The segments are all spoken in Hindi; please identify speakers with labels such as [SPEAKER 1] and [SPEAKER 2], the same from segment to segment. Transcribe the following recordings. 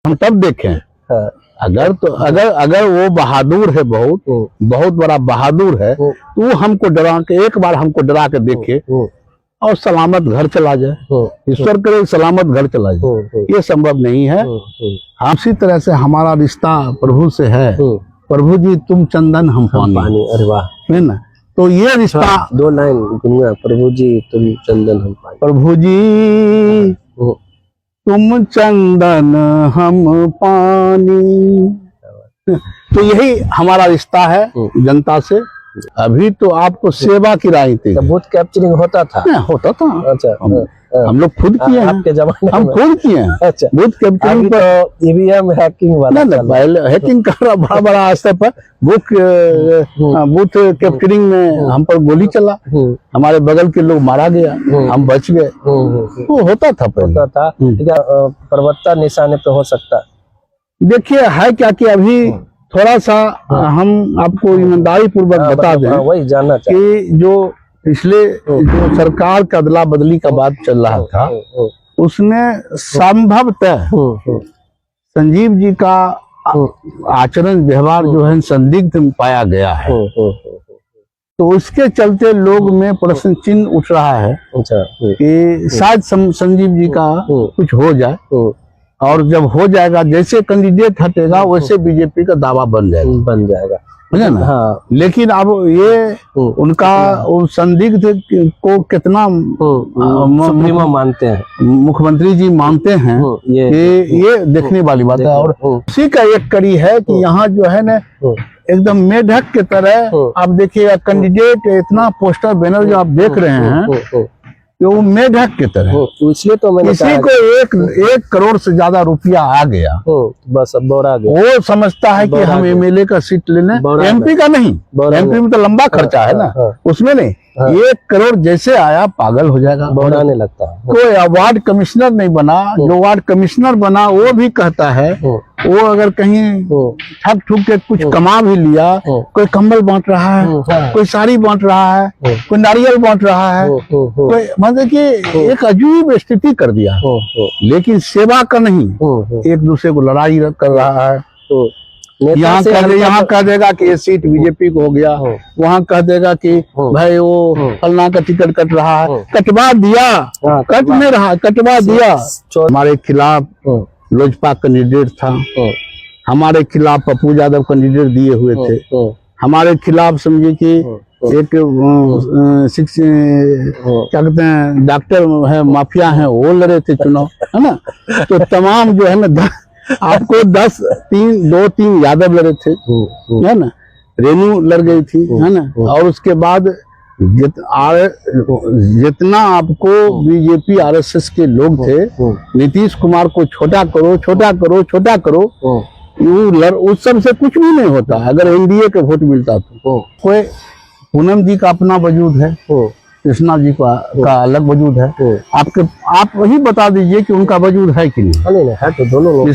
[SPEAKER 1] हम तब देखें। अगर वो बहादुर है, बहुत बड़ा बहादुर है, तो वो हमको डरा के, एक बार हमको डरा के देखे और सलामत घर चला जाए। ईश्वर करे सलामत घर चला जाए, ये संभव नहीं है। इसी तरह से हमारा रिश्ता प्रभु से है। प्रभु जी तुम चंदन हम पानी।
[SPEAKER 2] अरे वाह,
[SPEAKER 1] है ना। तो ये रिश्ता,
[SPEAKER 2] 2 लाइन गुनगुना, प्रभु जी तुम चंदन हम पानी।
[SPEAKER 1] प्रभु जी तुम चंदन हम पानी। तो यही हमारा रिश्ता है जनता से। अभी तो आपको सेवा की राजनीति,
[SPEAKER 2] बूथ कैप्चरिंग होता था?
[SPEAKER 1] होता था।
[SPEAKER 2] अच्छा,
[SPEAKER 1] हम लोग खुद किए हैं,
[SPEAKER 2] आपके जमाने
[SPEAKER 1] हम खुद किए हैं।
[SPEAKER 2] अच्छा,
[SPEAKER 1] बूथ कैप्चरिंग
[SPEAKER 2] पर ईवीएम हैकिंग वाला
[SPEAKER 1] पहले हैकिंग कर रहा बड़ा स्तर पर। बूथ कैप्चरिंग में हम पर गोली चला, हमारे बगल के लोग मारा गया, हम बच गए। वो होता था पहले,
[SPEAKER 2] होता था। क्या प्रवक्ता निशाने पे हो सकता?
[SPEAKER 1] देखिए है क्या कि अभी थोड़ा सा हम आपको ईमानदारी पूर्वक बता दें,
[SPEAKER 2] वही जानना
[SPEAKER 1] कि जो पिछले जो सरकार का अदला बदली का बात चल रहा था, उसमें संभवतः संजीव जी का आचरण व्यवहार जो है संदिग्ध पाया गया है। तो उसके चलते लोग में प्रश्न चिन्ह उठ रहा है कि शायद संजीव जी का कुछ हो जाए, और जब हो जाएगा, जैसे कैंडिडेट हटेगा वैसे बीजेपी का दावा बन जाएगा, समझे ना। हाँ। लेकिन अब ये उनका संदिग्ध को कितना
[SPEAKER 2] सुप्रीमो मानते हैं,
[SPEAKER 1] मुख्यमंत्री जी मानते हैं, ये देखने वाली बात है। और उसी का एक कड़ी है कि यहाँ जो है ना एकदम मेढक की तरह आप देखिएगा, कैंडिडेट इतना पोस्टर बैनर जो आप देख रहे हैं, वो मेढक की तरह।
[SPEAKER 2] इसलिए तो मैंने
[SPEAKER 1] किसी को 1 करोड़ से ज्यादा रुपया आ गया,
[SPEAKER 2] बस अब बौरा गया।
[SPEAKER 1] वो समझता है कि हम एमएलए का सीट लेने, एमपी का नहीं, एमपी में तो लंबा खर्चा है ना, उसमें नहीं। 1 करोड़ जैसे आया पागल हो जाएगा,
[SPEAKER 2] बौराने लगता है।
[SPEAKER 1] कोई वार्ड कमिश्नर नहीं बना, जो वार्ड कमिश्नर बना वो भी कहता है, वो अगर कहीं ठग ठुक के कुछ कमा भी लिया, कोई कंबल बांट रहा है, कोई साड़ी बांट रहा है, कोई नारियल बांट रहा है, कोई मतलब कि एक अजीब स्थिति कर दिया। लेकिन सेवा का नहीं, एक दूसरे को लड़ाई कर रहा है। यहाँ कह देगा कि ये सीट बीजेपी को हो गया, वहाँ कह देगा कि भाई वो फलना का टिकट कट रहा है, कटवा दिया, कट नहीं रहा, कटवा दिया। हमारे खिलाफ लोजपा कैंडिडेट था, हमारे खिलाफ पप्पू यादव कैंडिडेट दिए हुए थे, हमारे खिलाफ समझिए कि एक क्या कहते हैं डॉक्टर है, माफिया है, वो लड़े थे चुनाव, है ना। तो तमाम जो है ना आपको 2-3 यादव लड़े थे, है ना, रेनू लड़ गई थी, है ना। और उसके बाद जितना आपको बीजेपी आरएसएस के लोग थे, नीतीश कुमार को छोटा करो, छोटा करो, छोटा करो, उस सब से कुछ भी नहीं होता। अगर एनडीए के वोट मिलता तो कोई पूनम जी का अपना वजूद है, कृष्णा जी का अलग वजूद है। आप वही बता दीजिए कि उनका वजूद है कि नहीं।
[SPEAKER 2] है तो दोनों लोग।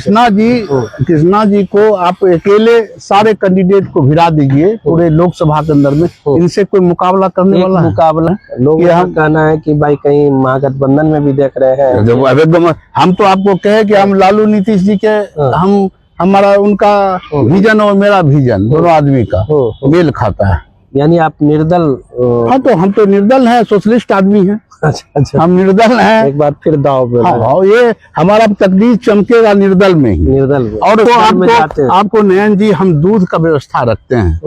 [SPEAKER 1] कृष्णा जी को आप अकेले सारे कैंडिडेट को भिड़ा दीजिए पूरे लोकसभा के अंदर में, इनसे कोई मुकाबला करने वाला
[SPEAKER 2] मुकाबला लोग हम कहना है कि भाई कहीं महागठबंधन में भी देख रहे हैं।
[SPEAKER 1] हम तो आपको कहे कि हम लालू नीतीश जी के हमारा उनका विजन और मेरा विजन दोनों आदमी का मेल खाता है।
[SPEAKER 2] यानी आप निर्दल?
[SPEAKER 1] हाँ, तो हम तो निर्दल हैं, सोशलिस्ट आदमी हैं।
[SPEAKER 2] अच्छा,
[SPEAKER 1] हम निर्दल हैं।
[SPEAKER 2] एक बार फिर दाव पे।
[SPEAKER 1] हाँ, ये हमारा तकदीर चमकेगा निर्दल में ही, निर्दल में। और तो आपको नयन जी, हम दूध का व्यवस्था रखते हैं,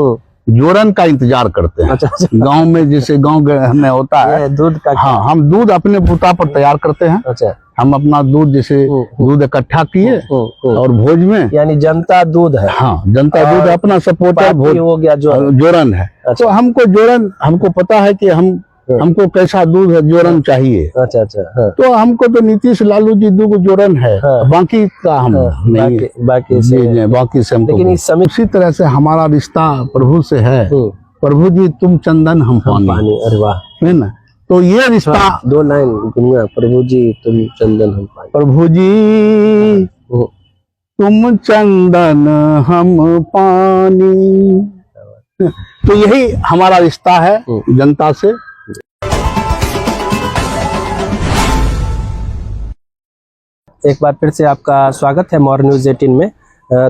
[SPEAKER 1] जोरन का इंतजार करते हैं। गांव में जैसे गांव में होता है
[SPEAKER 2] दूध का।
[SPEAKER 1] हाँ, हम दूध अपने बूता पर तैयार करते हैं।
[SPEAKER 2] अच्छा,
[SPEAKER 1] हम अपना दूध जैसे दूध इकट्ठा किए और भोज में,
[SPEAKER 2] यानी जनता दूध है।
[SPEAKER 1] हाँ, जनता दूध अपना सपोर्टर भोज
[SPEAKER 2] हो गया,
[SPEAKER 1] जोरन है। तो हमको जोरन, हमको पता है कि हमको कैसा दूध है, जोरन चाहिए।
[SPEAKER 2] अच्छा।
[SPEAKER 1] तो हमको तो नीतीश लालू जी दो जोरन है, बाकी का हम नहीं, बाकी से हमको। लेकिन इस समय उसी तरह से हमारा रिश्ता प्रभु से है। प्रभु जी तुम चंदन हम पानी।
[SPEAKER 2] अरे वाह,
[SPEAKER 1] है ना। तो ये रिश्ता
[SPEAKER 2] 2 लाइन गुनगुना, प्रभु जी तुम चंदन हम पानी।
[SPEAKER 1] प्रभु जी तुम चंदन हम पानी। तो यही हमारा रिश्ता है जनता से।
[SPEAKER 2] एक बार फिर से आपका स्वागत है मॉर्निंग न्यूज 18 में।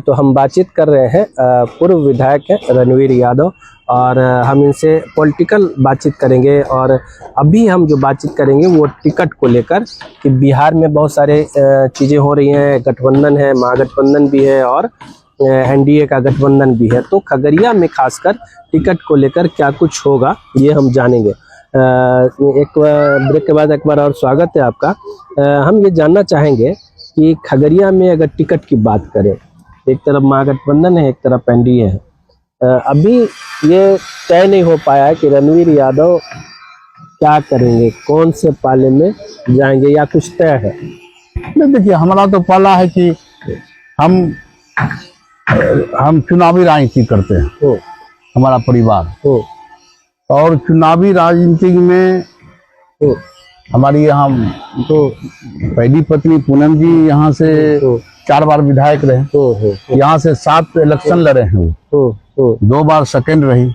[SPEAKER 2] तो हम बातचीत कर रहे हैं पूर्व विधायक हैं रणवीर यादव, और हम इनसे पॉलिटिकल बातचीत करेंगे। और अभी हम जो बातचीत करेंगे वो टिकट को लेकर कि बिहार में बहुत सारे चीज़ें हो रही हैं, गठबंधन है, महागठबंधन भी है और एनडीए का गठबंधन भी है। तो खगड़िया में खासकर टिकट को लेकर क्या कुछ होगा ये हम जानेंगे। एक ब्रेक के बाद एक बार और स्वागत है आपका। हम ये जानना चाहेंगे कि खगड़िया में अगर टिकट की बात करें, एक तरफ महागठबंधन है, एक तरफ एनडीए है। अभी ये तय नहीं हो पाया है कि रणवीर यादव क्या करेंगे, कौन से पाले में जाएंगे, या कुछ तय है?
[SPEAKER 1] नहीं, देखिए हमारा तो पाला है कि हम चुनावी राजनीति करते हैं, हमारा परिवार। और चुनावी राजनीति में हमारी यहाँ पहली पत्नी पूनम जी यहाँ से 4 बार विधायक रहे, यहाँ से 7 इलेक्शन लड़े हैं वो। 2 बार सेकंड रही,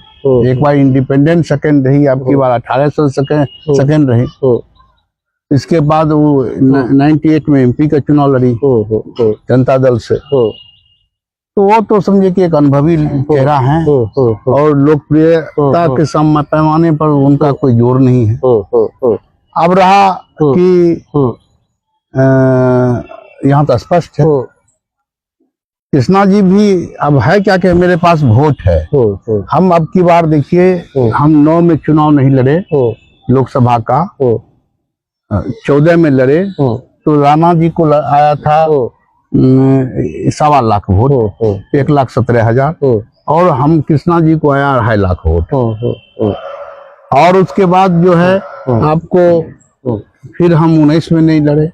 [SPEAKER 1] एक बार इंडिपेंडेंट सेकंड रही, आपकी बार 1800 सेकंड रही। इसके बाद वो 98 में एमपी का चुनाव लड़ी जनता दल से। तो वो तो समझे कि एक अनुभवी चेहरा है और लोकप्रियता के पैमाने पर उनका कोई जोर नहीं है। अब रहा कि यहाँ तो स्पष्ट है, कृष्णा जी भी अब है क्या कि मेरे पास वोट है। हम अब की बार देखिए, हम 9 में चुनाव नहीं लड़े लोकसभा का, 14 में लड़े तो राणा जी को आया था 1.25 लाख वोट, 1,17,000, और हम कृष्णा जी को आया 2.5 लाख वोट। और उसके बाद जो है आपको फिर हम 19 में नहीं लड़े,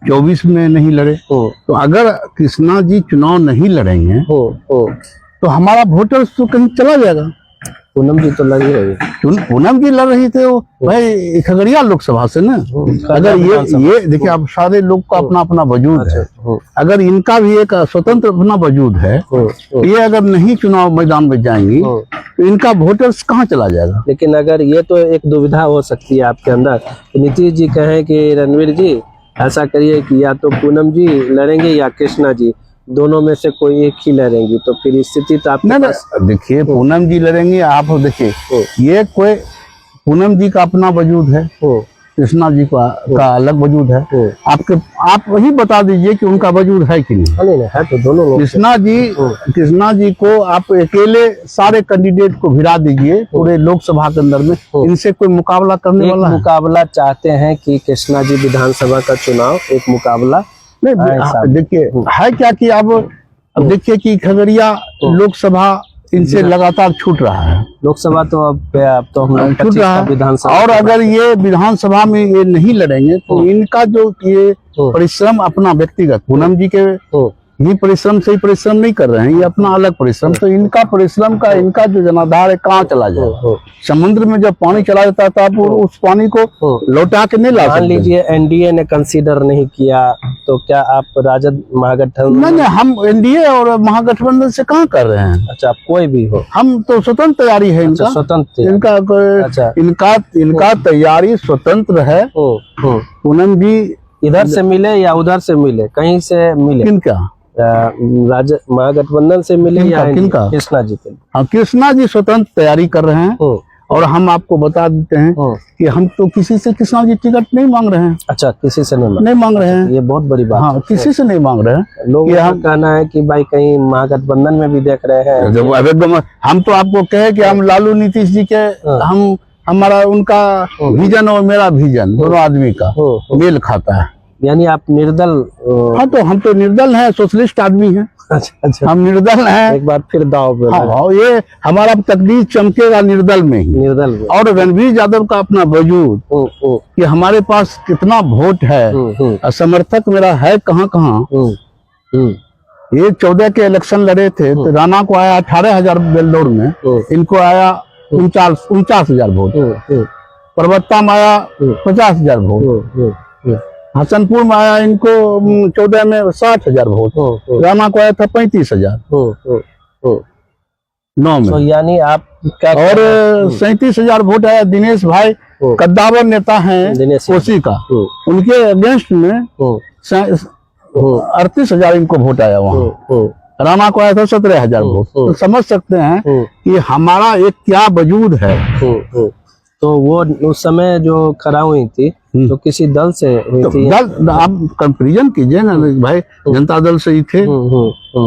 [SPEAKER 1] 24 में नहीं लड़े। तो अगर कृष्णा जी चुनाव नहीं लड़ेंगे तो हमारा वोटर्स तो कहीं चला जाएगा।
[SPEAKER 2] पूनम जी तो लड़ रही है,
[SPEAKER 1] पूनम जी लड़ रही थे वो भाई खगड़िया लोकसभा से ना। अगर ये देखिए, अब सारे लोग का अपना अपना वजूद है, अगर इनका भी एक स्वतंत्र अपना वजूद है, ये अगर नहीं चुनाव मैदान में जाएंगी तो इनका वोटर्स कहाँ चला जाएगा।
[SPEAKER 2] लेकिन अगर ये तो एक दुविधा हो सकती है आपके अंदर, नीतीश जी कहें कि रणवीर जी ऐसा करिए कि या तो पूनम जी लड़ेंगे या कृष्णा जी, दोनों में से कोई एक ही लड़ेंगी, तो फिर स्थिति तो आप
[SPEAKER 1] देखिए पूनम जी लड़ेंगे। आप देखिए ये कोई पूनम जी का अपना वजूद है, कृष्णा जी का अलग वजूद है। आप वही बता दीजिए कि उनका वजूद है कि नहीं
[SPEAKER 2] है। तो दोनों लोग
[SPEAKER 1] कृष्णा जी को आप अकेले सारे कैंडिडेट को भिड़ा दीजिए पूरे लोकसभा के अंदर में, इनसे कोई मुकाबला करने वाला है?
[SPEAKER 2] मुकाबला चाहते हैं कि कृष्णा जी विधानसभा का चुनाव एक मुकाबला
[SPEAKER 1] नहीं। देखिए है क्या कि अब देखिए कि खगड़िया लोकसभा इनसे लगातार छूट रहा है।
[SPEAKER 2] लोकसभा तो अब तो हम
[SPEAKER 1] छूट रहा है, विधानसभा। और अगर ये विधानसभा में ये नहीं लड़ेंगे तो इनका जो ये परिश्रम अपना व्यक्तिगत, पूनम जी के ही परिश्रम से ही परिश्रम नहीं कर रहे हैं, ये अपना अलग परिश्रम, तो इनका परिश्रम का इनका जो जनाधार है कहाँ चला जाए। समुद्र में जब पानी चला जाता है तो आप उस पानी को लौटा के नहीं ला सकते।
[SPEAKER 2] मान लीजिए एनडीए ने कंसीडर नहीं किया तो क्या आप राजद महागठबंधन?
[SPEAKER 1] नहीं, हम एनडीए और महागठबंधन से कहाँ कर रहे हैं।
[SPEAKER 2] अच्छा, आप कोई भी हो,
[SPEAKER 1] हम तो स्वतंत्र तैयारी है इनका।
[SPEAKER 2] स्वतंत्र
[SPEAKER 1] इनका तैयारी स्वतंत्र है। पूनम जी
[SPEAKER 2] इधर से मिले या उधर से मिले, कहीं से मिले,
[SPEAKER 1] किनका
[SPEAKER 2] राजद महागठबंधन से मिले या
[SPEAKER 1] किनका?
[SPEAKER 2] कृष्णा जी के।
[SPEAKER 1] हाँ, कृष्णा जी स्वतंत्र तैयारी कर रहे हैं। और हम आपको बता देते हैं कि हम तो किसी से कृष्णा जी टिकट नहीं मांग रहे हैं।
[SPEAKER 2] अच्छा, किसी से
[SPEAKER 1] नहीं मांग रहे हैं,
[SPEAKER 2] ये बहुत बड़ी बात।
[SPEAKER 1] हाँ, किसी से नहीं मांग रहे हैं।
[SPEAKER 2] लोग हम कहना है कि भाई कहीं महागठबंधन में भी देख रहे हैं।
[SPEAKER 1] हम तो आपको कहे कि हम लालू नीतीश जी के हमारा उनका विजन और मेरा विजन दोनों आदमी का मेल खाता है।
[SPEAKER 2] यानी आप निर्दल?
[SPEAKER 1] हाँ, तो हम तो निर्दल हैं, सोशलिस्ट आदमी हैं।
[SPEAKER 2] अच्छा,
[SPEAKER 1] हम निर्दल हैं।
[SPEAKER 2] एक बार फिर दाव पे।
[SPEAKER 1] हाँ, ये हमारा तकदीर चमकेगा निर्दल में ही।
[SPEAKER 2] निर्दल में। और
[SPEAKER 1] रणवीर यादव का अपना वजूद कि हमारे पास कितना वोट है, समर्थक मेरा है कहाँ कहाँ। ये 14 के इलेक्शन लड़े थे तो राणा को आया 18,000 बेलदौर में, इनको आया 49,000 वोट, पर्वत्ता में आया 50,000 वोट, हसनपुर में आया इनको 14 में 60,000 वोट, राणा को आया था 35,000 9 में।
[SPEAKER 2] तो यानी आप
[SPEAKER 1] और 37,000 वोट आया दिनेश भाई, कद्दावर नेता हैं कोसी का, उनके अगेंस्ट में 38,000 इनको वोट आया वहाँ। राणा को आया था 17,000 वोट। तो समझ सकते हैं कि हमारा एक क्या वजूद है।
[SPEAKER 2] तो वो उस समय जो खड़ा हुई थी तो किसी दल से हुई
[SPEAKER 1] तो
[SPEAKER 2] थी?
[SPEAKER 1] दल आप कंपेरिजन कीजिए ना भाई, जनता दल से ही थे।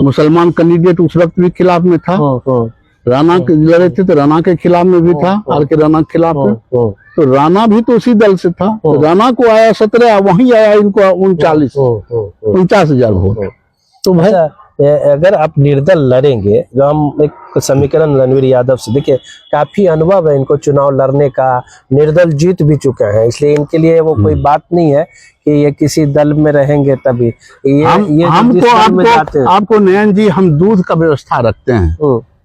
[SPEAKER 1] मुसलमान कैंडिडेट उस वक्त भी खिलाफ में था। राणा के लड़े थे तो राणा के खिलाफ में भी था, आर के राणा के खिलाफ में। तो राणा भी तो उसी दल से था। तो राणा को आया 17, वहीं आया इनको 49,000 वोट। तो भाई
[SPEAKER 2] अगर आप निर्दल लड़ेंगे, जो हम एक समीकरण रणवीर यादव से, देखिए काफी अनुभव है इनको चुनाव लड़ने का, निर्दल जीत भी चुके हैं, इसलिए इनके लिए वो कोई बात नहीं है कि ये किसी दल में रहेंगे तभी। ये
[SPEAKER 1] आपको नयन जी, हम दूध का व्यवस्था रखते हैं,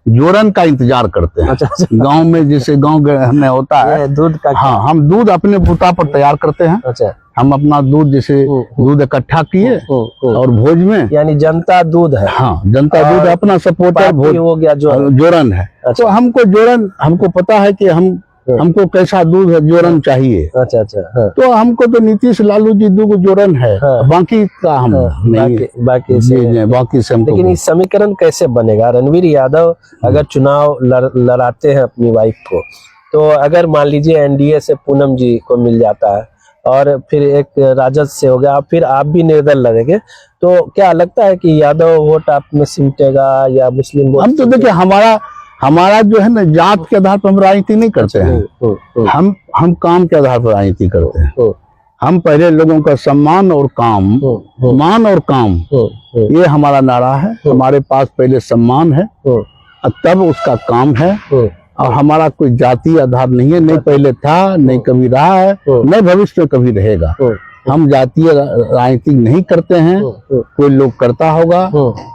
[SPEAKER 1] जोरन का इंतजार करते हैं।
[SPEAKER 2] अच्छा।
[SPEAKER 1] गांव में जैसे गांव में होता है
[SPEAKER 2] दूध का,
[SPEAKER 1] हाँ, हम दूध अपने बूता पर तैयार करते हैं।
[SPEAKER 2] अच्छा,
[SPEAKER 1] हम अपना दूध जैसे दूध इकट्ठा किए और भोज में,
[SPEAKER 2] यानी जनता दूध है।
[SPEAKER 1] हाँ, जनता दूध अपना सपोर्टर भोज
[SPEAKER 2] हो गया,
[SPEAKER 1] जोरन है। तो हमको जोरन, हमको पता है कि हमको कैसा दूध है, जोरन चाहिए।
[SPEAKER 2] अच्छा अच्छा, हाँ।
[SPEAKER 1] तो हमको तो नीतीश लालू जी दूध जोरन है, बाकी का हम नहीं, बाकी से हमको।
[SPEAKER 2] लेकिन इस समीकरण कैसे बनेगा? रणवीर यादव अगर चुनाव लड़ाते हैं अपनी वाइफ को, तो अगर मान लीजिए एनडीए से पूनम जी को मिल जाता है और फिर एक राजद से हो गया, फिर आप भी निर्दल लड़ेंगे, तो क्या लगता है कि यादव वोट आप में सिमटेगा या मुस्लिम वोट?
[SPEAKER 1] हम तो देखिए, हमारा जो है ना, जात के आधार पर हम राजनीति नहीं करते हैं। हम काम के आधार पर राजनीति करते हैं। हम पहले लोगों का सम्मान और काम, मान और काम, ये हमारा नारा है। हमारे पास पहले सम्मान है तब उसका काम है, और हमारा कोई जाति आधार नहीं है, नहीं पहले था, नहीं कभी रहा है, नहीं भविष्य में कभी रहेगा। हम जातीय राजनीति नहीं करते हैं, कोई लोग करता होगा।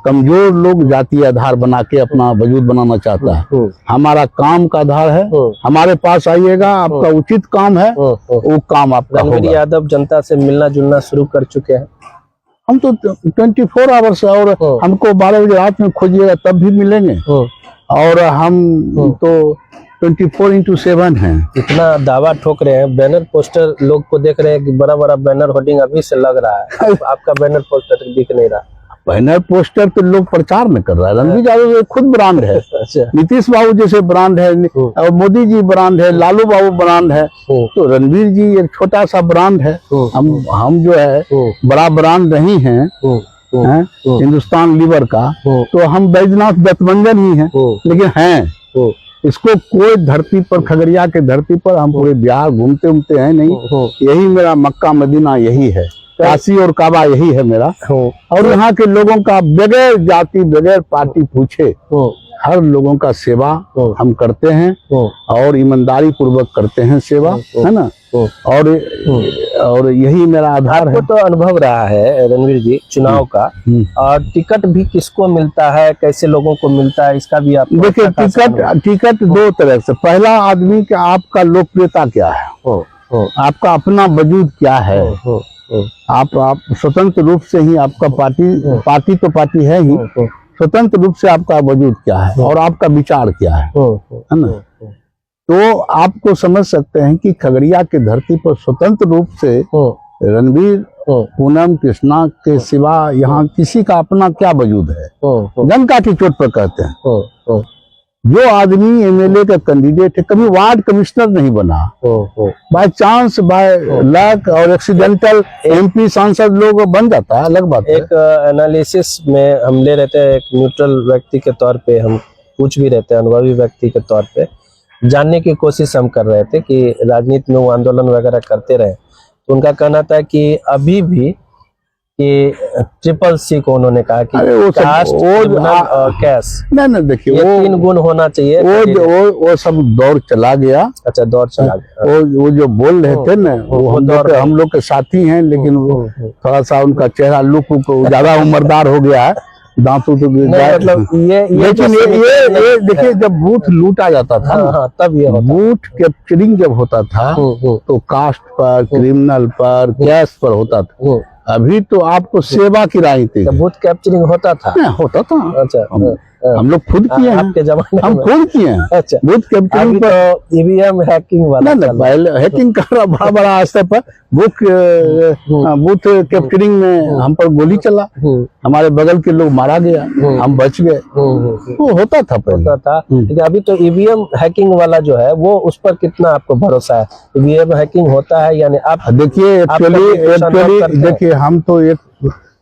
[SPEAKER 1] कमजोर लोग जातीय आधार बना के अपना वजूद बनाना चाहता है। हमारा काम का आधार है। हमारे पास आइएगा, आपका उचित काम है, वो काम आपका होगा।
[SPEAKER 2] रणवीर यादव जनता से मिलना जुलना शुरू कर चुके हैं।
[SPEAKER 1] हम तो 24 आवर्स, और हमको 12 बजे रात में खोजिएगा तब भी मिलेंगे। और हम तो 24/7 हैं।
[SPEAKER 2] इतना दावा ठोक रहे हैं, बैनर पोस्टर लोग को देख रहे हैं कि बड़ा बड़ा बैनर होर्डिंग अभी से लग रहा है, आपका बैनर पोस्टर दिख नहीं रहा।
[SPEAKER 1] बैनर पोस्टर तो लोग प्रचार में कर रहा है। रणवीर यादव खुद ब्रांड है।
[SPEAKER 2] अच्छा।
[SPEAKER 1] नीतीश बाबू जैसे ब्रांड है, और मोदी जी ब्रांड है, लालू बाबू ब्रांड है, तो रणवीर जी एक छोटा सा ब्रांड है। हम जो है बड़ा ब्रांड नहीं है हिंदुस्तान लीवर का, तो हम बैजनाथ गठबंधन ही है, लेकिन हैं। इसको कोई धरती पर, खगड़िया के धरती पर हम पूरे बिहार घूमते हैं नहीं। यही मेरा मक्का मदीना यही है, काशी और काबा यही है मेरा। और यहाँ के लोगों का बगैर जाति बगैर पार्टी पूछे हर लोगों का सेवा हम करते हैं, और ईमानदारी पूर्वक करते हैं सेवा, है ना। और यही मेरा आधार है।
[SPEAKER 2] तो अनुभव रहा है रणवीर जी चुनाव का, और टिकट भी किसको मिलता है, कैसे लोगों को मिलता है, इसका भी आप
[SPEAKER 1] देखिए। टिकट दो तरह से, पहला आदमी का आपका लोकप्रियता क्या है, आपका अपना वजूद क्या है। आप स्वतंत्र रूप से ही आपका पार्टी तो पार्टी है ही, स्वतंत्र रूप से आपका वजूद क्या है और आपका विचार क्या है ना। तो आपको समझ सकते हैं कि खगड़िया की धरती पर स्वतंत्र रूप से रणवीर, पूनम, कृष्णा के सिवा यहाँ किसी का अपना क्या वजूद है। जनता की चोट पर कहते हैं। जो आदमी एमएलए का कैंडिडेट है, कभी वार्ड कमिश्नर नहीं बना, बाय चांस, बाय लक और एक्सीडेंटल एमपी सांसद लोग बन जाता है, अलग बात है।
[SPEAKER 2] एक एनालिसिस में हम ले रहते हैं, एक न्यूट्रल व्यक्ति के तौर पे हम पूछ भी रहते हैं, अनुभवी व्यक्ति के तौर पे जानने की कोशिश हम कर रहे थे कि राजनीति में वो आंदोलन वगैरह करते रहे। तो उनका कहना था कि अभी भी कि CCC को उन्होंने कहा कि कास्ट, क्रिमिनल और कैश,
[SPEAKER 1] नहीं देखिए,
[SPEAKER 2] ये 3 गुण होना चाहिए।
[SPEAKER 1] वो सब दौर चला गया।
[SPEAKER 2] अच्छा, दौर चला गया।
[SPEAKER 1] वो जो बोल रहे थे ना, वो हम लोग के साथी हैं, लेकिन वो थोड़ा सा उनका चेहरा लुक ज्यादा उम्रदार हो गया है, दांतों तो
[SPEAKER 2] मतलब
[SPEAKER 1] लेकिन ये देखिए, जब बूथ लूटा जाता था
[SPEAKER 2] तब ये
[SPEAKER 1] बूथ कैप्चरिंग जब होता था तो कास्ट पर, क्रिमिनल पर, कैश पर होता था। अभी तो आपको सेवा की राजनीति,
[SPEAKER 2] बूथ कैप्चरिंग होता था।
[SPEAKER 1] होता था।
[SPEAKER 2] अच्छा,
[SPEAKER 1] हम लोग खुद किए हैं,
[SPEAKER 2] आपके जमाने
[SPEAKER 1] हम
[SPEAKER 2] में?
[SPEAKER 1] खुद किए हैं।
[SPEAKER 2] अच्छा,
[SPEAKER 1] बूथ कैप्चरिंग
[SPEAKER 2] अभी
[SPEAKER 1] पर
[SPEAKER 2] तो ईवीएम हैकिंग वाला
[SPEAKER 1] ना
[SPEAKER 2] चल रहा है।
[SPEAKER 1] पहले हैकिंग कर रहा बड़ा बड़ा स्तर पर बूथ कैप्चरिंग में हम पर गोली चला, हमारे बगल के लोग मारा गया, हम बच गए। वो होता था पहले।
[SPEAKER 2] होता था, लेकिन अभी तो ईवीएम हैकिंग वाला जो है वो उस पर कितना आपको भरोसा है? ईवीएम हैकिंग होता है यानी आप
[SPEAKER 1] देखिए एक्चुअली देखिए हम तो एक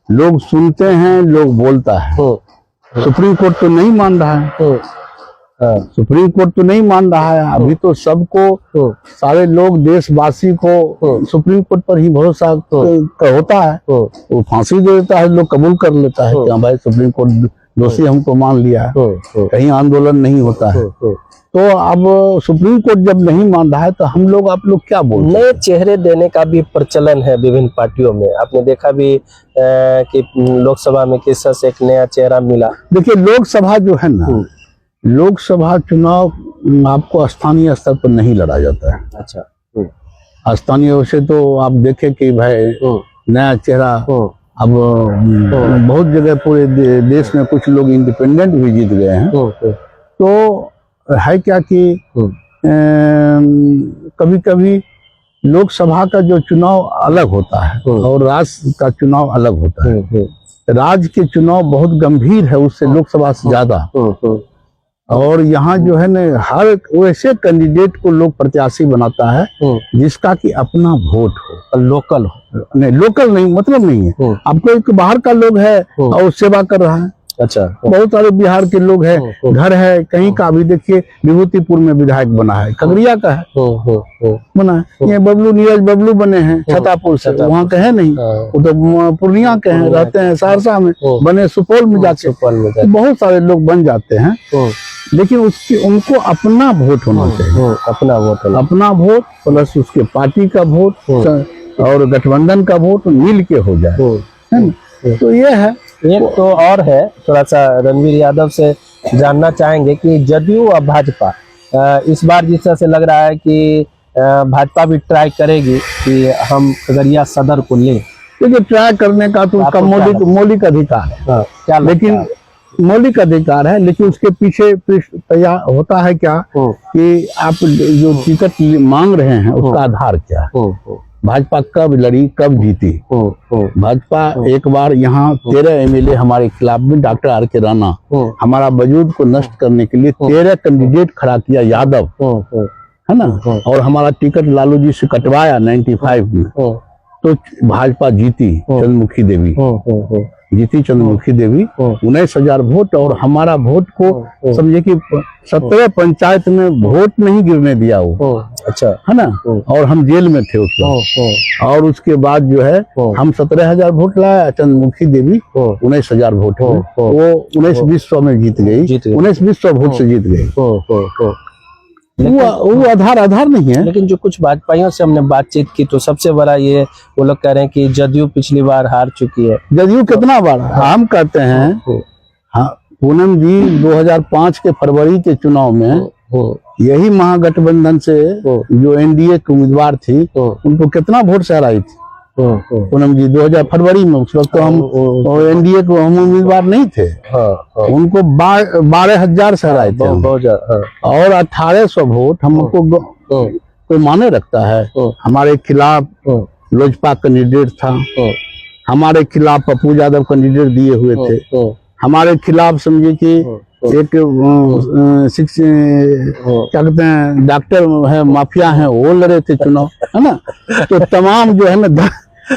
[SPEAKER 1] लोग सुनते हैं, लोग बोलता है, सुप्रीम कोर्ट तो नहीं मान रहा है, सुप्रीम कोर्ट तो नहीं मान रहा है। अभी तो सबको, सारे लोग देशवासी को सुप्रीम कोर्ट पर ही भरोसा होता है। वो फांसी दे देता है, लोग कबूल कर लेता है कि हाँ भाई सुप्रीम कोर्ट दोषी हमको मान लिया है, कहीं आंदोलन नहीं होता है। तो अब सुप्रीम कोर्ट जब नहीं मान रहा है तो हम लोग, आप लोग क्या बोलते हैं?
[SPEAKER 2] नए चेहरे देने का भी प्रचलन है विभिन्न पार्टियों में। आपने देखा भी कि लोकसभा में किस तरह से एक नया चेहरा मिला।
[SPEAKER 1] देखिए लोकसभा जो है ना, लोकसभा चुनाव आपको स्थानीय स्तर पर नहीं लड़ा जाता है।
[SPEAKER 2] अच्छा,
[SPEAKER 1] स्थानीय वैसे तो आप देखें कि भाई नया चेहरा, अब बहुत जगह पूरे देश में कुछ लोग इंडिपेंडेंट भी जीत गए हैं। तो है क्या कि कभी कभी लोकसभा का जो चुनाव अलग होता है और राज्य का चुनाव अलग होता है। राज्य के चुनाव बहुत गंभीर है उससे लोकसभा से ज्यादा। और यहाँ जो है न, हर वैसे कैंडिडेट को लोग प्रत्याशी बनाता है जिसका कि अपना वोट हो, लोकल हो। नहीं, लोकल नहीं मतलब नहीं है, आपको एक बाहर का लोग है और सेवा कर रहा है।
[SPEAKER 2] अच्छा,
[SPEAKER 1] बहुत सारे बिहार के लोग हैं, घर है कहीं का। भी देखिए विभूतिपुर में विधायक बना है, खगड़िया का है, बना है। ये बबलू, नीरज बबलू बने हैं छतापुर से, वहाँ के है नहीं, वो तो पूर्णिया के हैं, रहते हैं सहरसा में, बने सुपौल में जाके। बहुत सारे लोग बन जाते हैं, लेकिन उसके उनको अपना वोट होना चाहिए। अपना वोट प्लस उसके पार्टी का वोट और गठबंधन का वोट मिल के हो जाए, है ना। तो ये है।
[SPEAKER 2] एक तो और है, थोड़ा सा रणवीर यादव से जानना चाहेंगे कि जदयू और भाजपा इस बार जिस तरह से लग रहा है कि भाजपा भी ट्राई करेगी कि हम खगड़िया सदर को लें।
[SPEAKER 1] देखिए ट्राई करने का तो उसका मौलिक अधिकार है,
[SPEAKER 2] क्या
[SPEAKER 1] लेकिन मौलिक अधिकार है, लेकिन उसके पीछे तैयार होता है क्या कि आप जो टिकट मांग रहे हैं उसका आधार क्या है। भाजपा कब लड़ी, कब जीती? भाजपा एक बार यहाँ 13 एमएलए हमारे खिलाफ में, डॉक्टर आर के राणा, हमारा वजूद को नष्ट करने के लिए 13 कैंडिडेट खड़ा किया यादव, है ना, और हमारा टिकट लालू जी से कटवाया 95 में। तो भाजपा जीती, चंद्रमुखी देवी जीती, चंद्रमुखी देवी 19,000 वोट। और हमारा वोट को समझे कि 17 पंचायत में वोट नहीं गिरने दिया वो,
[SPEAKER 2] अच्छा,
[SPEAKER 1] है ना। और हम जेल में थे उस वक्त। और उसके बाद जो है हम 17,000 वोट लाया, चंद्रमुखी देवी 19,000 वोट में, वो 19-20 में जीत गई, 19-20 वोट से जीत गई। वो आधार नहीं है।
[SPEAKER 2] लेकिन जो कुछ भाजपाइयों से हमने बातचीत की तो सबसे बड़ा ये वो लोग कह रहे हैं कि जदयू पिछली बार हार चुकी है।
[SPEAKER 1] जदयू कितना बार हम कहते हैं, हाँ पूनम जी 2005 के फरवरी के चुनाव में यही महागठबंधन से जो एनडीए की उम्मीदवार थी उनको कितना वोट से हराई थी पूनम जी 2000 फरवरी में। उस वक्त तो हम एनडीए को हम उम्मीदवार नहीं थे, उनको 12,000 से हराए थे और 1,800 वोट हमको कोई माने रखता है। हमारे खिलाफ लोजपा कैंडिडेट था, हमारे खिलाफ पप्पू यादव कैंडिडेट दिए हुए थे, हमारे खिलाफ समझिए कि एक क्या कहते हैं डॉक्टर है, माफिया है, वो लड़े थे चुनाव, है ना। तो तमाम जो है ना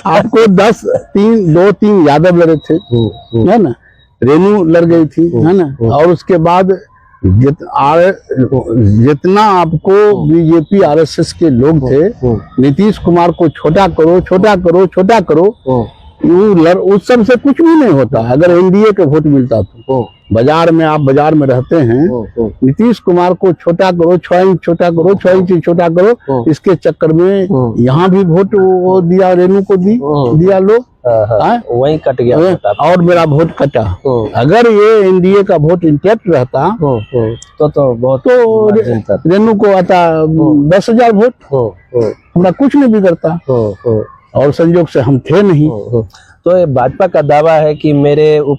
[SPEAKER 1] आपको 2-3 यादव लड़े थे, है ना, रेनू लड़ गई थी, है ना। और उसके बाद जितना आपको बीजेपी आरएसएस के लोग थे, नीतीश कुमार को छोटा करो छोटा करो छोटा करो, उस सब से कुछ भी नहीं होता। अगर एनडीए का वोट मिलता तो बाजार में, आप बाजार में रहते हैं, नीतीश कुमार को छोटा करो, 6 इंच छोटा करो, 6 इंच छोटा करो, इसके चक्कर में यहाँ भी वोट वो दिया, रेनू को दिया लोग,
[SPEAKER 2] वही कट गया
[SPEAKER 1] और मेरा वोट कटा। अगर ये एनडीए का वोट इंटैक्ट रहता
[SPEAKER 2] तो बहुत
[SPEAKER 1] रेनू को आता 10,000 वोट, हमारा कुछ नहीं बिगड़ता। और संयोग से हम थे नहीं।
[SPEAKER 2] तो ये भाजपा का दावा है कि मेरे उप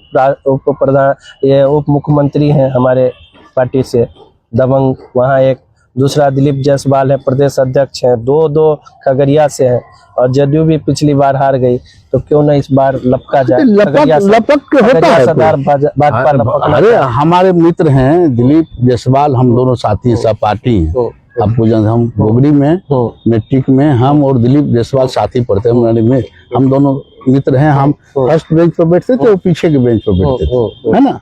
[SPEAKER 2] मुख्यमंत्री हैं हमारे पार्टी से दबंग, वहाँ एक दूसरा दिलीप जायसवाल है, प्रदेश अध्यक्ष हैं, दो खगड़िया से हैं, और जदयू भी पिछली बार हार गई, तो क्यों ना इस बार लपका जाए।
[SPEAKER 1] लपक होता है
[SPEAKER 2] सरदार भाजपा लपकना।
[SPEAKER 1] अरे हमारे मित्र हैं दिलीप जायसवाल, हम दोनों साथी सहपाठी हैं। आपको जब हम गोगरी में मैट्रिक में हम और दिलीप जायसवाल साथी पढ़ते हैं, हम दोनों मित्र हैं। हम फर्स्ट बेंच पर बैठते थे, वो पीछे के बेंच पर बैठते थे, है ना।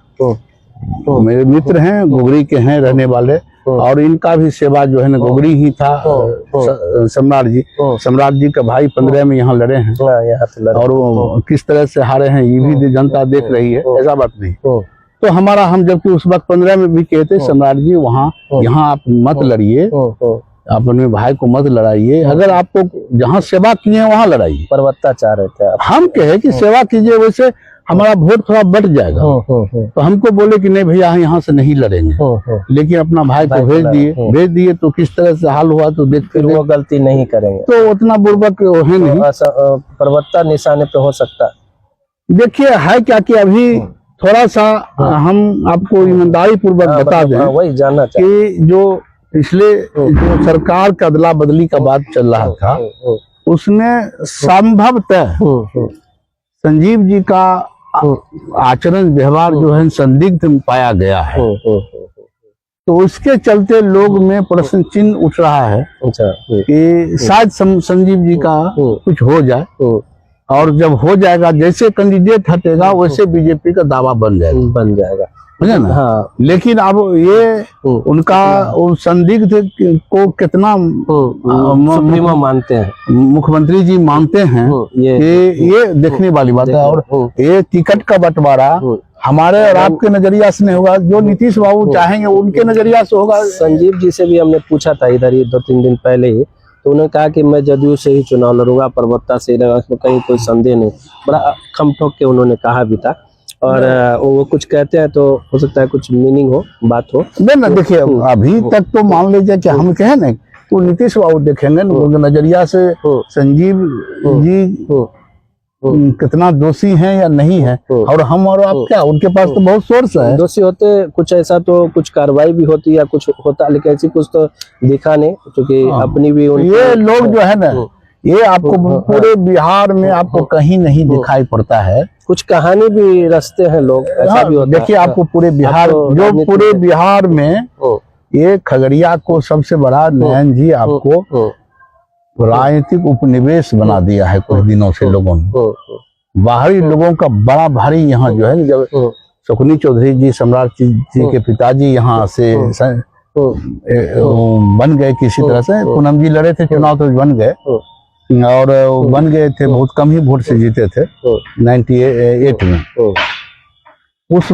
[SPEAKER 1] मेरे मित्र हैं, गोगरी के हैं रहने वाले, और इनका भी सेवा जो है ना गोगरी ही था। सम्राट जी का भाई 15 में यहाँ लड़े हैं, और वो किस तरह से हारे हैं ये भी जनता देख रही है, ऐसा बात नहीं। तो हमारा, हम जबकि उस वक्त 15 में भी कहते सम्राट जी वहाँ यहाँ आप मत लड़िए, आप अपने भाई को मत लड़ाइए, अगर आपको जहाँ सेवा किए हैं वहाँ लड़ाइए।
[SPEAKER 2] परवत्ता चाह रहे थे
[SPEAKER 1] हम कहे कि सेवा कीजिए, वैसे हमारा वोट थोड़ा बढ़ जाएगा। तो हमको बोले कि नहीं भैया यहाँ से नहीं लड़ेंगे, लेकिन अपना भाई को भेज दिए। तो किस तरह से हाल हुआ तो देखते
[SPEAKER 2] वो गलती नहीं करेंगे,
[SPEAKER 1] तो उतना बुर्बक है नहीं,
[SPEAKER 2] परवत्ता निशाने पे हो सकता है।
[SPEAKER 1] देखिए है क्या कि अभी थोड़ा सा हम आपको ईमानदारी पूर्वक बता दें,
[SPEAKER 2] वही जानना
[SPEAKER 1] कि जो पिछले जो सरकार का अदला बदली का बात चल रहा था, उसमें संभवतः संजीव जी का आचरण व्यवहार जो है संदिग्ध पाया गया है। तो उसके चलते लोग में प्रश्न चिन्ह उठ रहा है कि शायद संजीव जी का कुछ हो जाए, और जब हो जाएगा, जैसे कैंडिडेट हटेगा वैसे बीजेपी का दावा बन जाएगा, समझे ना। हाँ। लेकिन अब ये उनका संदिग्ध को कितना
[SPEAKER 2] मानते हैं,
[SPEAKER 1] मुख्यमंत्री जी मानते हैं, ये देखने वाली बात है। और ये टिकट का बंटवारा हमारे और आपके नजरिया से नहीं होगा, जो नीतीश बाबू चाहेंगे उनके नजरिया से होगा।
[SPEAKER 2] संजीव जी से भी हमने पूछा था इधर ही 2-3 दिन पहले ही, तो उन्होंने कहा कि मैं जदयू से ही चुनाव लड़ूंगा, परवत्ता से ही लगा, इसमें कहीं कोई संदेह नहीं। बड़ा खम ठोक के उन्होंने कहा भी था, और वो कुछ कहते हैं तो हो सकता है कुछ मीनिंग हो, बात हो।
[SPEAKER 1] नहीं ना, देखिए अभी तक तो मान लीजिए कि हम कहे ना तो नीतीश बाबू देखेंगे उनके नजरिया से संजीव जी कितना दोषी हैं या नहीं है, और हम और आप क्या, उनके पास तो बहुत सोर्स है।
[SPEAKER 2] दोषी होते कुछ ऐसा तो कुछ कार्रवाई भी होती या कुछ होता, लेकिन ऐसी कुछ तो दिखा नहीं, क्योंकि अपनी भी
[SPEAKER 1] ये लोग जो है ना, ये आपको पूरे बिहार में आपको कहीं नहीं दिखाई पड़ता है।
[SPEAKER 2] कुछ कहानी भी रचते हैं लोग, ऐसा भी होता है।
[SPEAKER 1] देखिए आपको पूरे बिहार, जो पूरे बिहार में ये खगड़िया को सबसे बड़ा नयन जी आपको राजनीतिक उपनिवेश बना दिया है कुछ दिनों से लोगों ने। बाहरी लोगों का बड़ा भारी यहाँ जो है, जब शकुनी चौधरी जी सम्राट जी के पिताजी यहाँ से बन गए किसी तरह से, पूनम जी लड़े थे चुनाव तो बन गए, और बन गए थे, बहुत कम ही वोट से जीते थे 98 में। उस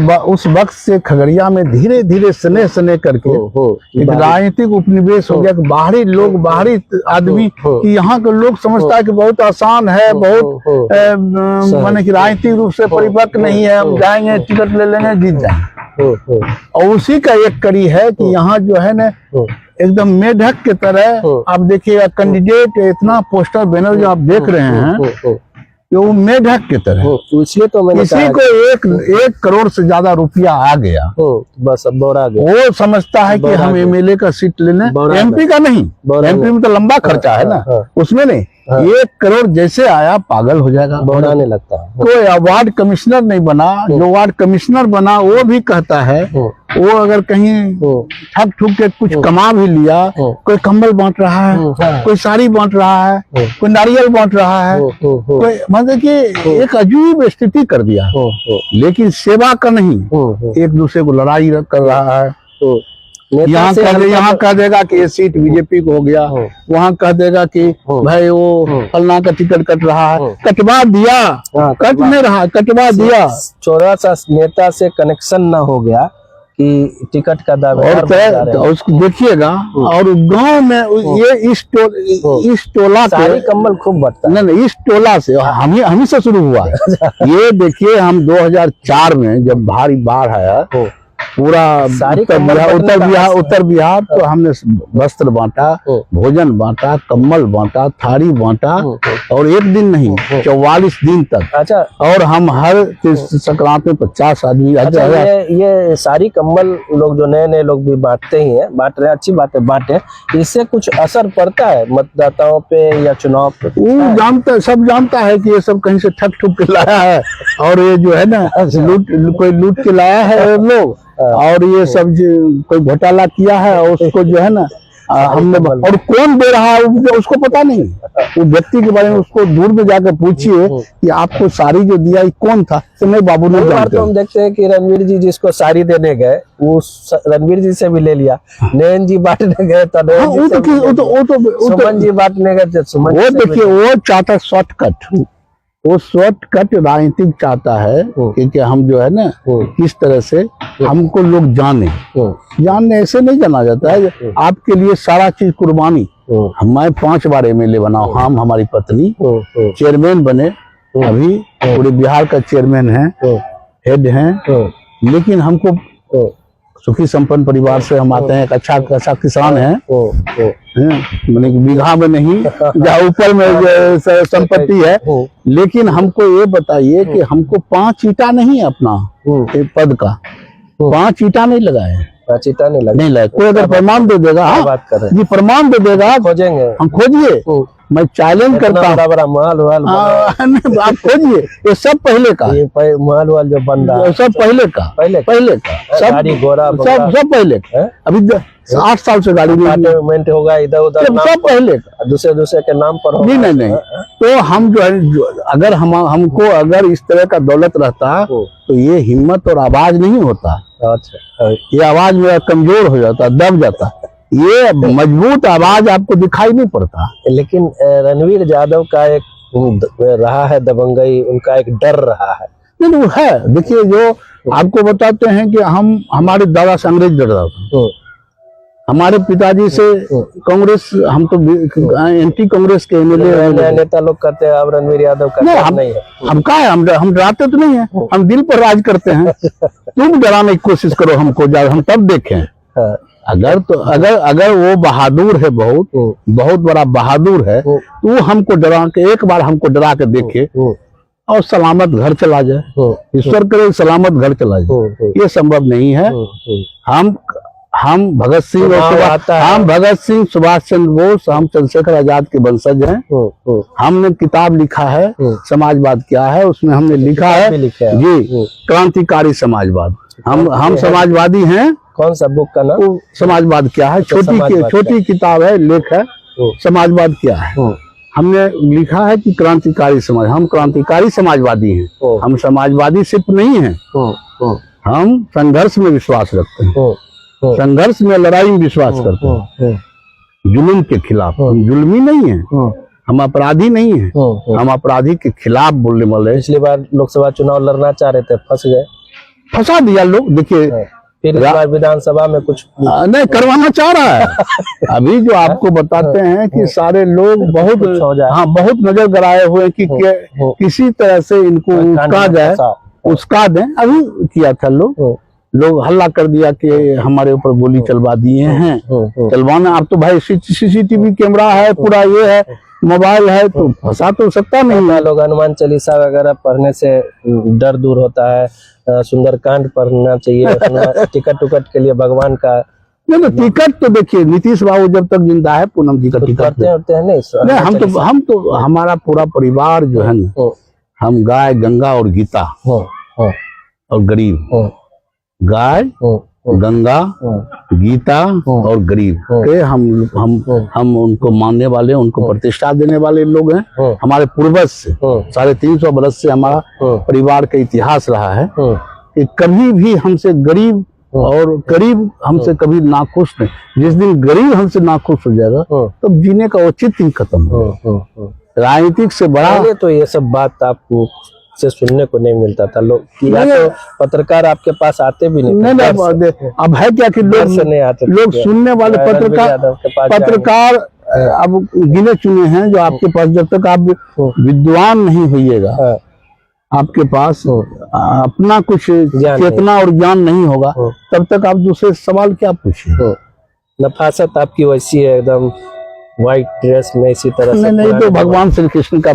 [SPEAKER 1] वक्त से खगड़िया में धीरे धीरे सने करके एक राजनीतिक उपनिवेश हो गया। बाहरी लोग, बाहरी आदमी कि यहाँ के लोग समझता है कि बहुत आसान है, बहुत माने कि राजनीतिक रूप से परिपक्व नहीं है, हम जाएंगे टिकट ले लेंगे जीत जाएंगे। और उसी का एक कड़ी है कि यहाँ जो है ना एकदम मेढक के तरह आप देखिए कैंडिडेट, इतना पोस्टर बैनर जो आप देख रहे हैं वो मेढक की तरह।
[SPEAKER 2] इसलिए तो मैंने
[SPEAKER 1] किसी को एक करोड़ से ज्यादा रुपया आ गया,
[SPEAKER 2] बस अब बौरा गया।
[SPEAKER 1] वो समझता है कि हम एमएलए का सीट लेने, एमपी का नहीं, एमपी में तो लंबा खर्चा है ना, उसमें नहीं। 1 करोड़ जैसे आया पागल हो जाएगा,
[SPEAKER 2] बढ़ाने लगता है।
[SPEAKER 1] कोई वार्ड कमिश्नर नहीं बना, जो वार्ड कमिश्नर बना वो भी कहता है, वो अगर कहीं ठग ठुक के कुछ कमा भी लिया, कोई कंबल बांट रहा है, कोई साड़ी बांट रहा है, कोई नारियल बांट रहा है, कोई मतलब कि एक अजीब स्थिति कर दिया। लेकिन सेवा का नहीं, एक दूसरे को लड़ाई कर रहा है। यहाँ कह देगा कि ये सीट बीजेपी को हो गया, वहाँ कह देगा कि भाई वो फलना का टिकट कट रहा है, कटवा दिया, कट नहीं रहा, कटवा दिया।
[SPEAKER 2] थोड़ा सा नेता से कनेक्शन ना हो गया कि टिकट का दावा,
[SPEAKER 1] और उसको देखिएगा। और गांव में ये इस टोला
[SPEAKER 2] सारी कम्बल खूब बढ़ता है।
[SPEAKER 1] नहीं, इस टोला से हम से शुरू हुआ है। ये देखिए हम 2004 में जब भारी बाढ़ आया पूरा
[SPEAKER 2] सारी
[SPEAKER 1] उत्तर बिहार तो हमने वस्त्र बांटा, भोजन बांटा, कम्बल बांटा, थारी बांटा, और एक दिन नहीं 44 दिन तक।
[SPEAKER 2] अच्छा,
[SPEAKER 1] और हम हर संक्रांति में 50 आदमी।
[SPEAKER 2] अच्छा, ये सारी कम्बल लोग जो नए नए लोग भी बांटते ही हैं, बांट रहे हैं, अच्छी बात है, बांटे। इससे कुछ असर पड़ता है मतदाताओं पे या चुनाव पे?
[SPEAKER 1] सब जानता है कि ये सब कहीं से ठग ठुक के लाया है, और ये जो है ना कोई लूट के लाया है लोग, और ये सब कोई घोटाला किया है, और उसको जो है ना हमने, और कौन दे रहा है उसको पता नहीं। वो व्यक्ति के बारे में उसको दूर में जाकर पूछिए कि आपको साड़ी जो दिया ये कौन था, तो नहीं बाबू नहीं जानते।
[SPEAKER 2] तो हम देखते हैं कि रणवीर जी जिसको साड़ी देने गए वो रणवीर जी से भी ले लिया, नयन जी बांटने गए तो सुमन जी बांटने गए थे, सुमन।
[SPEAKER 1] वो देखिए वो चाहता शॉर्टकट, वो शॉर्टकट राजनीतिक चाहता है कि हम जो है ना किस तरह से हमको लोग जाने ऐसे नहीं जाना जाता है। आपके लिए सारा चीज कुर्बानी। मैं 5 बार MLA बना, हम हमारी पत्नी चेयरमैन बने, अभी पूरे बिहार का चेयरमैन है, हेड हैं, लेकिन हमको सुखी संपन्न परिवार से हम आते हैं, एक अच्छा किसान है, मैंने बीघा में नहीं जहाँ ऊपर में संपत्ति है। लेकिन हमको ये बताइए कि हमको 5 ईंटा नहीं है अपना पद का, 5 ईंटा नहीं लगाए,
[SPEAKER 2] 5 ईंटा नहीं
[SPEAKER 1] लगा। कोई अगर प्रमाण दे देगा,
[SPEAKER 2] बात कर रहे हैं,
[SPEAKER 1] ये प्रमाण दे देगा,
[SPEAKER 2] खोजेंगे,
[SPEAKER 1] हम खोजिए, मैं चैलेंज करता हूँ।
[SPEAKER 2] बड़ा महल
[SPEAKER 1] आप खोजिए, ये सब पहले का,
[SPEAKER 2] महल वाल जो बन रहा है
[SPEAKER 1] सब पहले का सब पहले का। अभी 8 साल से गाड़ी
[SPEAKER 2] अपार्टमेंट होगा इधर उधर,
[SPEAKER 1] सब पहले का,
[SPEAKER 2] दूसरे के नाम पर होगा।
[SPEAKER 1] नहीं। तो हम जो है, अगर हमको अगर इस तरह का दौलत रहता तो ये हिम्मत और आवाज नहीं होता।
[SPEAKER 2] अच्छा,
[SPEAKER 1] ये आवाज मेरा कमजोर हो जाता, दब जाता। ये मजबूत आवाज आपको दिखाई नहीं पड़ता।
[SPEAKER 2] लेकिन रणवीर यादव का एक रहा है दबंगई, उनका एक डर रहा है।
[SPEAKER 1] नहीं वो है, देखिए जो आपको बताते हैं कि हमारे दादा से अंग्रेज डर रहा था, हमारे पिताजी से कांग्रेस, हम तो एंटी कांग्रेस के MLA
[SPEAKER 2] नेता लोग कहते हैं अब रणवीर यादव का नहीं है।
[SPEAKER 1] हम क्या है, हम डराते तो नहीं है, हम दिल पर राज करते हैं। तुम डराने की कोशिश करो हमको, हम तब देखें। अगर वो बहादुर है, बहुत बड़ा बहादुर है, तो वो हमको डरा के, एक बार हमको डरा के देखे और सलामत घर चला जाए। ईश्वर करे सलामत घर चला जाए, ये संभव नहीं है। हम भगत सिंह, सुभाष चंद्र बोस, हम चंद्रशेखर आजाद के वंशज हैं। हमने किताब लिखा है, समाजवाद क्या है, उसमें हमने लिखा है जी, क्रांतिकारी समाजवाद। हम समाजवादी हैं।
[SPEAKER 2] कौन सा बुक का नाम?
[SPEAKER 1] समाजवाद क्या है, छोटी किताब है, लेख है, समाजवाद क्या है। हमने लिखा है कि क्रांतिकारी समाज, हम क्रांतिकारी समाजवादी हैं। हम समाजवादी सिर्फ नहीं हैं, हम संघर्ष में विश्वास रखते हैं, संघर्ष में, लड़ाई में विश्वास करते हैं, जुल्म के खिलाफ। हम जुल्मी नहीं है, हम अपराधी नहीं है, हम अपराधी के खिलाफ बोलने वाले।
[SPEAKER 2] पिछली बार लोकसभा चुनाव लड़ना चाह रहे थे, फंस गए,
[SPEAKER 1] फंसा दिया लोग। देखिए
[SPEAKER 2] फिर विधानसभा में कुछ
[SPEAKER 1] नहीं करवाना चाह रहा है। अभी जो आपको बताते हैं कि सारे लोग बहुत नजर गड़ाए हुए कि किसी तरह से इनको उसका दें। अभी किया था, लोग हल्ला कर दिया कि हमारे ऊपर गोली चलवा दिए हैं, चलवाना। अब तो भाई CCTV कैमरा है, पूरा ये है, मोबाइल है, तो फंसा तो सकता नहीं।
[SPEAKER 2] लोग हनुमान चालीसा वगैरह पढ़ने से डर दूर होता है, सुंदरकांड पढ़ना चाहिए, टिकट के लिए भगवान का।
[SPEAKER 1] नहीं, टिकट तो देखिए नीतीश बाबू जब तक जिंदा है, पूनम जी का टिकट
[SPEAKER 2] करते हैं नहीं।
[SPEAKER 1] हम तो हमारा पूरा परिवार जो है ना, हम गाय, गंगा और गीता और गरीब, गाय, गंगा, गीता और गरीब के हम उनको मानने वाले, उनको प्रतिष्ठा देने वाले लोग हैं। हमारे पूर्वज से 350 वर्ष से हमारा परिवार का इतिहास रहा है कि कभी भी हमसे गरीब और गरीब हमसे कभी नाखुश नहीं। जिस दिन गरीब हमसे नाखुश हो जाएगा तब जीने का औचित्य ही खत्म हो। राजनीतिक से बड़ा
[SPEAKER 2] तो ये सब बात आपको से सुनने को नहीं मिलता था। लोग तो पत्रकार आपके पास आते भी नहीं।
[SPEAKER 1] अब है क्या कि लोग सुनने वाले पत्रकार अब गिने चुने हैं जो आपके पास, जब तक आप विद्वान नहीं होइएगा, आपके पास अपना कुछ
[SPEAKER 2] ज्ञान
[SPEAKER 1] चेतना और ज्ञान नहीं होगा, तब तक आप दूसरे से सवाल क्या पूछिए।
[SPEAKER 2] नफासत आपकी वैसी है, एकदम व्हाइट ड्रेस में इसी तरह से।
[SPEAKER 1] नहीं, तो भगवान श्री कृष्ण का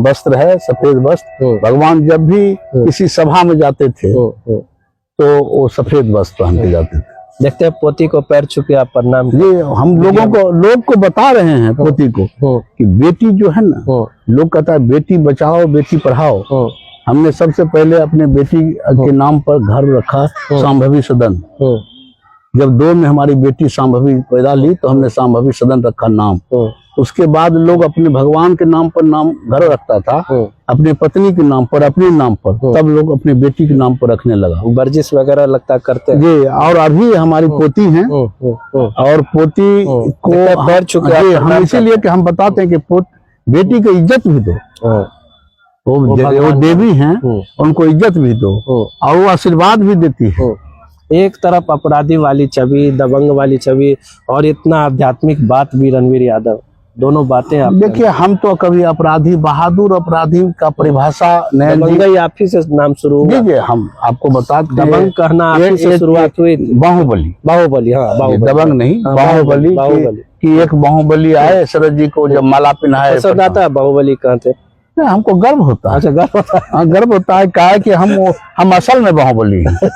[SPEAKER 1] वस्त्र है, सफेद वस्त्र। भगवान जब भी किसी सभा में जाते थे तो वो सफेद वस्त्र पहन के जाते थे।
[SPEAKER 2] देखते हैं पोती को पैर छू के आप प्रणाम।
[SPEAKER 1] ये हम लोग को बता रहे हैं पोती को कि बेटी जो है ना, लोग कहता है बेटी बचाओ बेटी पढ़ाओ। हमने सबसे पहले अपने बेटी के नाम पर घर रखा सांभवी सदन। जब 2 में हमारी बेटी सांभवी पैदा ली तो हमने सांभवी सदन रखा नाम। उसके बाद लोग अपने भगवान के नाम पर नाम घर रखता था, अपने पत्नी के नाम पर, अपने नाम पर, तब लोग अपने बेटी के नाम पर रखने लगा।
[SPEAKER 2] वर्जिश वगैरह लगता करते हैं
[SPEAKER 1] जी। और अभी हमारी पोती हैं और पोती को
[SPEAKER 2] पैर छू के
[SPEAKER 1] हम इसीलिए कि हम बताते हैं कि बेटी को इज्जत भी दो। वो देवी हैं, उनको इज्जत भी दो और वो आशीर्वाद भी देती है।
[SPEAKER 2] एक तरफ अपराधी वाली छवि, दबंग वाली छवि, और इतना आध्यात्मिक बात भी रणवीर यादव, दोनों बातें आप
[SPEAKER 1] देखिए। हम तो कभी अपराधी, बहादुर अपराधी का परिभाषा
[SPEAKER 2] दबंगई आप ही से नाम शुरू हुआ।
[SPEAKER 1] देखिए, हम आपको बता दें,
[SPEAKER 2] दबंग कहना आप ही से शुरुआत हुई।
[SPEAKER 1] बाहुबली,
[SPEAKER 2] हाँ,
[SPEAKER 1] दबंग नहीं, बाहुबली की एक बाहुबली आए शरद जी को जब माला पहनाए।
[SPEAKER 2] बाहुबली कहते
[SPEAKER 1] हमको गर्व होता है।
[SPEAKER 2] अच्छा, गर्व होता है।
[SPEAKER 1] गर्व होता है, क्या है कि हम असल में बाहुबली हैं।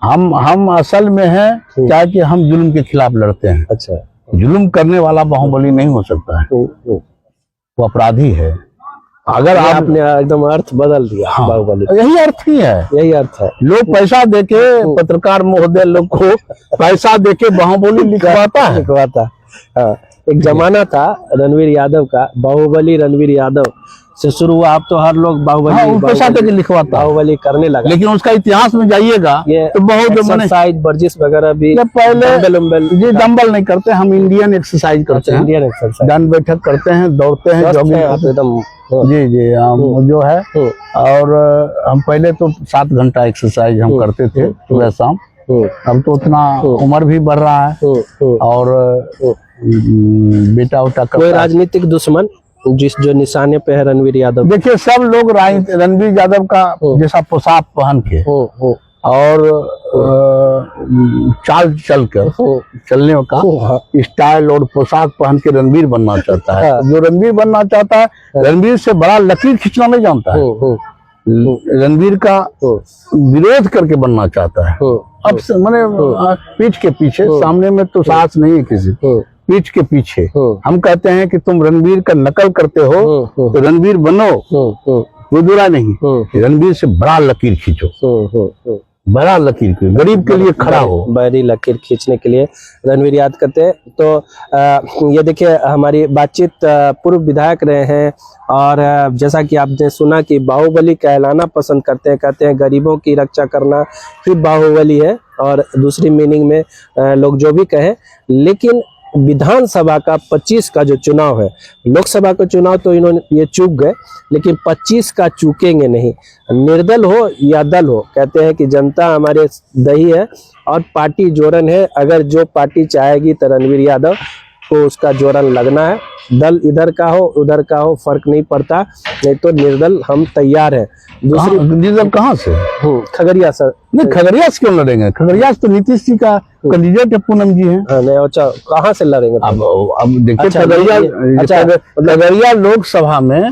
[SPEAKER 1] हम असल में हैं, क्या कि हम जुल्म के खिलाफ लड़ते हैं।
[SPEAKER 2] अच्छा,
[SPEAKER 1] जुल्म करने वाला बाहुबली नहीं हो सकता है, वो अपराधी है। अगर
[SPEAKER 2] आपने एकदम अर्थ बदल दिया।
[SPEAKER 1] हाँ,
[SPEAKER 2] बाहुबली
[SPEAKER 1] यही अर्थ ही है,
[SPEAKER 2] यही अर्थ है।
[SPEAKER 1] लोग पैसा देके, पत्रकार महोदय लोग को पैसा देके बाहुबली लिखवाता है।
[SPEAKER 2] हाँ, एक जमाना था रणवीर यादव का, बाहुबली रणवीर यादव से शुरू हुआ। अब तो हर लोग बाहुबली
[SPEAKER 1] पैसा देके लिखवाता,
[SPEAKER 2] बाहुबली करने लगा।
[SPEAKER 1] लेकिन उसका इतिहास में जाइएगा तो बहुत
[SPEAKER 2] एक्सरसाइज, वर्जिश वगैरह भी
[SPEAKER 1] पहले डंबल नहीं करते, हम इंडियन एक्सरसाइज करते हैं।
[SPEAKER 2] इंडियन एक्सरसाइज,
[SPEAKER 1] दंड बैठक करते हैं, दौड़ते हैं, जॉगिंग
[SPEAKER 2] एकदम।
[SPEAKER 1] जी, हम जो है। और हम पहले तो 7 घंटा एक्सरसाइज हम करते थे सुबह शाम। अब तो उतना उम्र भी बढ़ रहा है और बेटा उटा
[SPEAKER 2] कोई राजनीतिक दुश्मन जो निशाने पे है रणवीर यादव?
[SPEAKER 1] देखिए, सब लोग रणवीर यादव का जैसा पोशाक पहन के और चाल चलकर चलने का स्टाइल और पोशाक पहन के रणवीर बनना चाहता है। जो रणवीर बनना चाहता है, रणवीर से बड़ा लकीर खींचना नहीं जानता है। रणवीर का विरोध करके बनना चाहता है। अब मैंने पीठ के पीछे, सामने में तो साहस नहीं है किसी, पीठ के पीछे हम कहते हैं कि तुम रणवीर का नकल करते हो तो रणवीर बनो, वो बुरा नहीं। रणवीर से बड़ा लकीर खींचो, बड़ा लकीर, गरीब के लिए खड़ा हो।
[SPEAKER 2] बड़ी लकीर खींचने के लिए रणवीर याद करते हैं। तो ये देखिए, हमारी बातचीत पूर्व विधायक रहे हैं और जैसा कि आपने सुना कि बाहुबली कहलाना पसंद करते हैं, कहते हैं गरीबों की रक्षा करना ही बाहुबली है, और दूसरी मीनिंग में लोग जो भी कहें। लेकिन विधानसभा का 25 का जो चुनाव है, लोकसभा का चुनाव तो इन्होंने ये चूक गए, लेकिन 25 का चूकेंगे नहीं। निर्दल हो या दल हो, कहते हैं कि जनता हमारे दही है और पार्टी जोरन है। अगर जो पार्टी चाहेगी तो रणवीर यादव को उसका जोरन लगना है। दल इधर का हो उधर का हो फर्क नहीं पड़ता, नहीं तो निर्दल हम तैयार हैं। दूसरी
[SPEAKER 1] निर्दल कहाँ से?
[SPEAKER 2] खगड़िया सर।
[SPEAKER 1] नहीं, खगड़िया से क्यों लड़ेंगे? खगड़िया से तो नीतीश जी का कैंडिडेट है, पूनम जी हैं।
[SPEAKER 2] नहीं, अच्छा, कहाँ से लड़ेंगे?
[SPEAKER 1] अब देखिए,
[SPEAKER 2] अच्छा,
[SPEAKER 1] खगड़िया लोकसभा में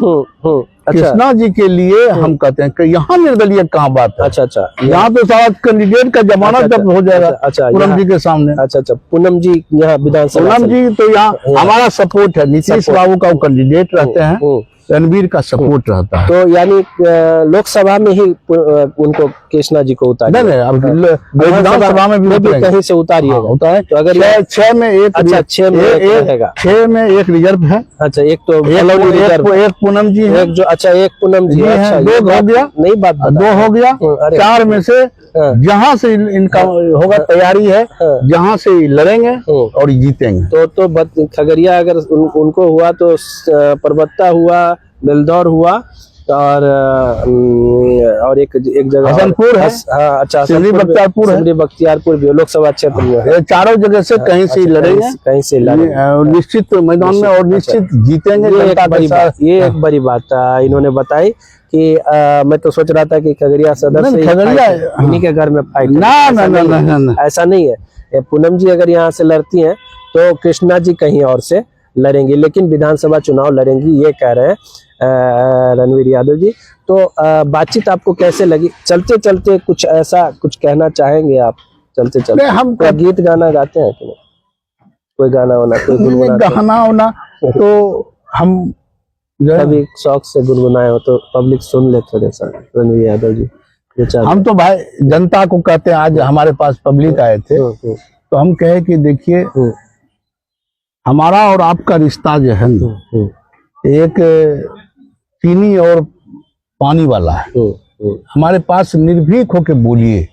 [SPEAKER 1] कृष्णा जी के लिए हम कहते हैं कि यहाँ निर्दलीय कहाँ बात है।
[SPEAKER 2] अच्छा,
[SPEAKER 1] यहाँ तो सारा कैंडिडेट का जमाना जब हो जाएगा पूनम जी के सामने।
[SPEAKER 2] अच्छा, पूनम जी यहाँ विधानसभा,
[SPEAKER 1] पूनम जी तो यहाँ हमारा सपोर्ट है। नीतीश बाबू का वो कैंडिडेट रहते हैं, रणवीर का सपोर्ट रहता है।
[SPEAKER 2] तो यानी लोकसभा में ही उनको कृष्णा जी को उतारिए?
[SPEAKER 1] नहीं, अब विधानसभा में भी
[SPEAKER 2] कहीं से उतारिएगा।
[SPEAKER 1] तो अगर 6 में एक,
[SPEAKER 2] अच्छा, 6
[SPEAKER 1] में एक रिजर्व है।
[SPEAKER 2] अच्छा, एक तो
[SPEAKER 1] एक पूनम जी है,
[SPEAKER 2] एक जो, अच्छा, एक पूनम जी है। अच्छा,
[SPEAKER 1] 2 हो गया,
[SPEAKER 2] नहीं बात
[SPEAKER 1] 2 हो गया। 4 में से जहाँ से इनका होगा तैयारी है, जहाँ से लड़ेंगे और जीतेंगे।
[SPEAKER 2] तो खगड़िया अगर उनको हुआ तो परबत्ता हुआ, बेलदौर हुआ, और एक जगह
[SPEAKER 1] हसनपुर है।
[SPEAKER 2] हाँ अच्छा,
[SPEAKER 1] सिमरी बख्तियारपुर है।
[SPEAKER 2] सिमरी बख्तियारपुर भी लोकसभा क्षेत्र में है।
[SPEAKER 1] ये चारों जगह से कहीं से ही लड़ेंगे,
[SPEAKER 2] कहीं से लड़ेंगे
[SPEAKER 1] और निश्चित मैदान में और निश्चित जीतेंगे।
[SPEAKER 2] ये
[SPEAKER 1] जनता
[SPEAKER 2] एक बड़ी
[SPEAKER 1] के साथ।
[SPEAKER 2] बात, ये एक बड़ी बात इन्होंने बताई कि मैं तो सोच रहा था कि खगड़िया सदर से इन्हीं के घर में फाइट,
[SPEAKER 1] ना ना ना ना ना ना
[SPEAKER 2] ऐसा नहीं है। पूनम जी अगर यहाँ से लड़ती हैं तो कृष्णा जी कहीं और से लड़ेंगी, लेकिन विधानसभा चुनाव लड़ेंगी, ये कह रहे हैं रणवीर यादव जी। तो बातचीत आपको कैसे लगी? चलते चलते कुछ ऐसा कुछ कहना चाहेंगे आप? चलते चलते
[SPEAKER 1] हम
[SPEAKER 2] गीत गाना गाते हैं कि नहीं? कोई गाना वाना, कोई गुनगुनाते हैं?
[SPEAKER 1] गाना होना तो हम
[SPEAKER 2] कभी शौक से गुनगुनाए हो तो पब्लिक सुन ले थोड़े सा, रणवीर यादव जी।
[SPEAKER 1] हम तो भाई जनता को कहते हैं, आज हमारे पास पब्लिक आए थे तो हम कहे कि देखिए हमारा और आपका रिश्ता जो है एक चीनी और पानी वाला है। हमारे पास निर्भीक होके बोलिए,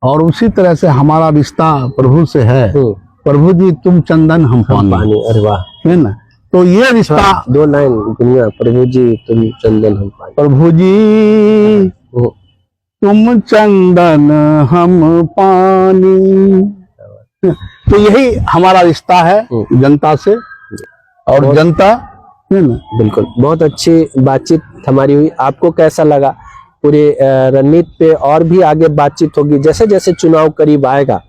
[SPEAKER 1] और उसी तरह से हमारा रिश्ता प्रभु से है। प्रभु जी तुम चंदन हम पानी।
[SPEAKER 2] अरे वाह,
[SPEAKER 1] है ना? तो ये रिश्ता,
[SPEAKER 2] हाँ, 2 लाइन दुनिया, प्रभु जी तुम चंदन हम पानी।
[SPEAKER 1] प्रभु जी तुम चंदन हम पानी। तो यही हमारा रिश्ता है जनता से, और जनता है ना।
[SPEAKER 2] बिल्कुल, बहुत अच्छी बातचीत हमारी हुई। आपको कैसा लगा? पूरे रणनीति पे और भी आगे बातचीत होगी, जैसे जैसे चुनाव करीब आएगा